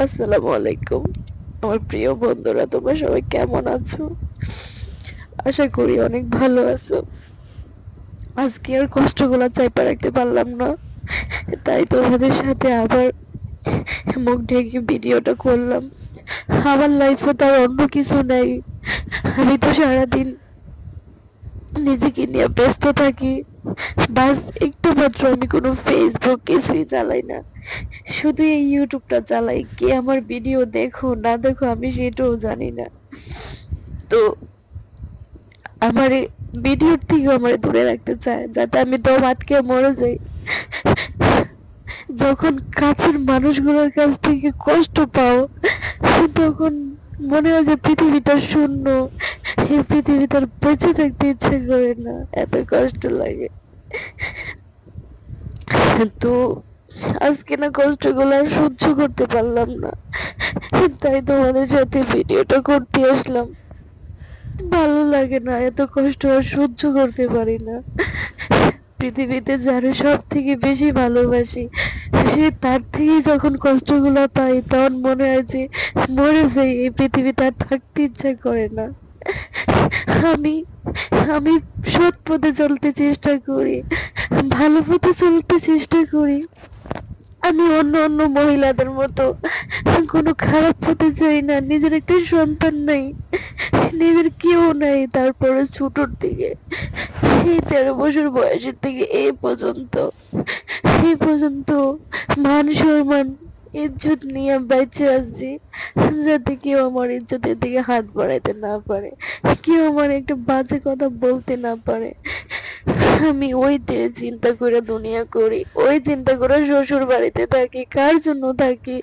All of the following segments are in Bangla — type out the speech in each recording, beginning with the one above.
আসসালামু আলাইকুম। আমার প্রিয় বন্ধুরা, তোমরা সবাই কেমন আছো? আশা করি অনেক ভালো আছো। আজকে আর কষ্টগুলা চাইপা রাখতে পারলাম না, তাই তোমাদের সাথে আবার মুখ ঢেকে ভিডিওটা করলাম। আমার লাইফে তো আর অন্য কিছু নাই। আমি তো সারাদিন নিজেকে নিয়ে ব্যস্ত থাকি। বাস একটু মাত্র আমি কোনো ফেসবুক কিছুই চালাই না, শুধু এই ইউটিউবটা চালাই। কে আমার ভিডিও দেখো না দেখো আমি সেটাও জানি না। তো আমার ভিডিওর থেকে আমার দূরে রাখতে চায়, যাতে আমি দম আটকে মরে যাই। যখন কাছের মানুষগুলোর কাছ থেকে কষ্ট পাও, তখন মনে হয় যে পৃথিবীটা শূন্য। এই পৃথিবীতে আর বেঁচে থাকতে ইচ্ছে করে না, এত কষ্ট লাগে। তো আজকে না কষ্টগুলো আর সহ্য করতে পারলাম না, তাই তোমাদের সাথে ভিডিওটা করতে আসলাম। ভালো লাগে না, এত কষ্ট আর সহ্য করতে পারি না। পৃথিবীতে যারা সব থেকে বেশি ভালোবাসি, সে তার থেকেই যখন কষ্টগুলো পাই, তখন মনে হয় যে মরে যাই, এই পৃথিবীতে আর থাকতে ইচ্ছা করে না। আমি আমি সৎ পথে চলতে চেষ্টা করি, ভালো পথে চলতে চেষ্টা করি। আমি অন্য অন্য মহিলাদের মতো কোনো খারাপ পথে চাই না। নিজের একটা সন্তান নাই, নিজের কেউ নাই, তারপরে ছোটর দিকে এই 13 বছর বয়সের থেকে এই পর্যন্ত মান সম্মান ইজ্জত নিয়ে বেঁচে আছি, যাতে কেউ আমার ইজ্জতের দিকে হাত বাড়াইতে না পারে, কেউ আমার একটা বাজে কথা বলতে না পারে। আমি ওইটাই চিন্তা করে দুনিয়া করি, ওই চিন্তা করে শ্বশুর বাড়িতে থাকি। কার জন্য থাকি?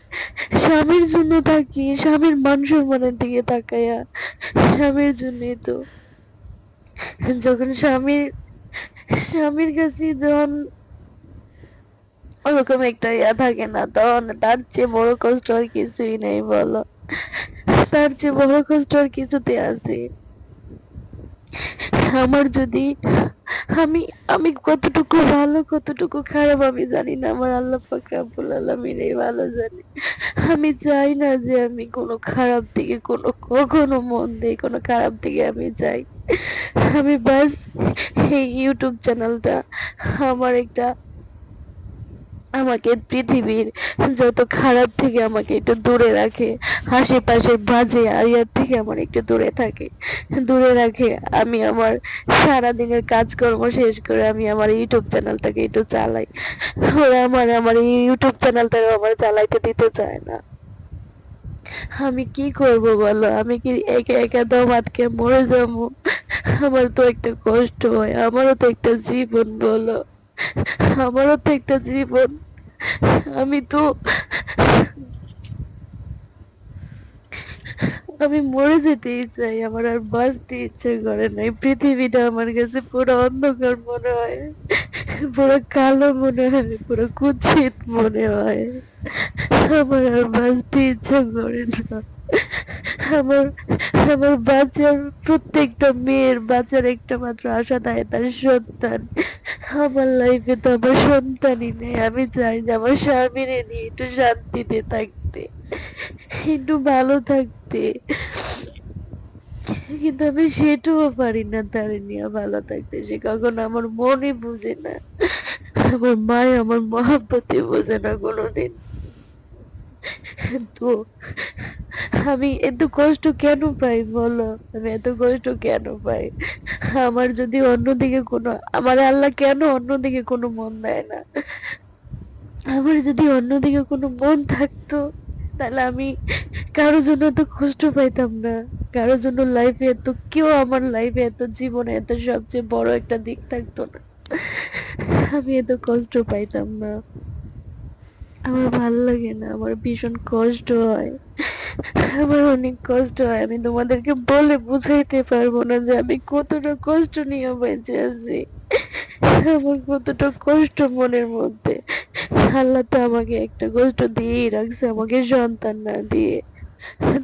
স্বামীর জন্য থাকি, স্বামীর মান সম্মানের দিকে তাকাইয়া। স্বামীর জন্যই তো। যখন স্বামীর কাছে যখন ওরকম একটা থাকে না, তখন তার চেয়ে বড় কষ্ট আর কিছুই নেই, বলো? তার চেয়ে বড় কষ্ট আর কিছুতে আছে? আমার যদি আমি আমি কতটুকু ভালো কতটুকু খারাপ আমি জানি না, আমার আল্লাহ পাক রব্বুল আলামিনই ভালো জানে। আমি চাই না যে আমি কোনো খারাপ দিকে কখনো মন দেই, কোনো খারাপ দিকে আমি যাই। আমি বাস এই ইউটিউব চ্যানেলটা আমার একটা, আমাকে পৃথিবীর যত খারাপ থেকে আমাকে একটু দূরে রাখে, আশেপাশের বাজে আরিয়ার থেকে আমার একটু দূরে রাখে। আমি আমার সারাদিনের কাজকর্ম শেষ করে আমি আমার ইউটিউব চ্যানেলটাকে একটু চালাই। ওরা আমার এই ইউটিউব চ্যানেলটাকে আমার চালাইতে দিতে চায় না। আমি কি করব বলো? আমি কি একা একা দম আটকে মরে যাবো? আমার তো একটা কষ্ট হয়, আমারও তো একটা জীবন, বলো? আমারও তো একটা জীবন। আমি তো আমি মরে যেতেই চাই, আমার আর বাঁচতে ইচ্ছে করে না। এই পৃথিবীটা আমার কাছে পুরো অন্ধকার মনে হয়, পুরো কালো মনে হয়, পুরো কুৎসিত মনে হয়। আমার আর বাঁচতে ইচ্ছা করে না। আমার আমার বাচ্চার, প্রত্যেকটা মেয়ের বাচ্চার একটা মাত্র আশা থাকে তার সন্তান। আমার লাইফে তো আমার সন্তানই নেই। আমি চাই যে আমার স্বামীরে নিয়ে একটু শান্তিতে থাকতে, একটু ভালো থাকতে, কিন্তু আমি সেটাও পারি না তারে নিয়ে ভালো থাকতে। সে কখনো আমার মনে বুঝে না, আমার মায় আমার মহাব্বতে বোঝে না কোনোদিন। তো আমি এত কষ্ট কেন পাই বলো? আমি এত কষ্ট কেন পাই? আমার যদি অন্যদিকে কোনো, আমার আল্লাহ কেন অন্যদিকে কোনো মন দেয় না? আমার যদি অন্যদিকে কোনো মন থাকতো, তাহলে আমি কারোর জন্য এত কষ্ট পাইতাম না। কারোর জন্য লাইফে এত, কেউ আমার লাইফে এত, জীবনে এত সবচেয়ে বড় একটা দিক থাকতো না। আমি এত কষ্ট পাইতাম না। আমার ভাল লাগে না, আমার ভীষণ কষ্ট হয়। আমার অনেক কষ্ট হয়, আমি তোমাদেরকে বলে বুঝাইতে পারবো না যে আমি কতটা কষ্ট নিয়ে বেঁচে আছি। আমার কতটা কষ্ট মনের মধ্যে। আল্লাহ তো আমাকে একটা কষ্ট দিয়েই রাখছে, আমাকে সন্তান না দিয়ে।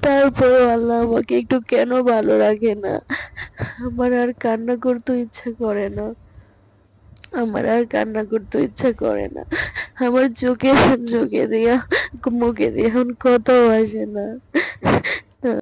তারপরও আল্লাহ আমাকে একটু কেন ভালো রাখে না? আমার আর কান্না করতে ইচ্ছা করে না। আমার আর কান্না করতে ইচ্ছা করে না। আমার চোখে চোখে দিয়া মুখে দিয়ে এখন কথাও আসে না।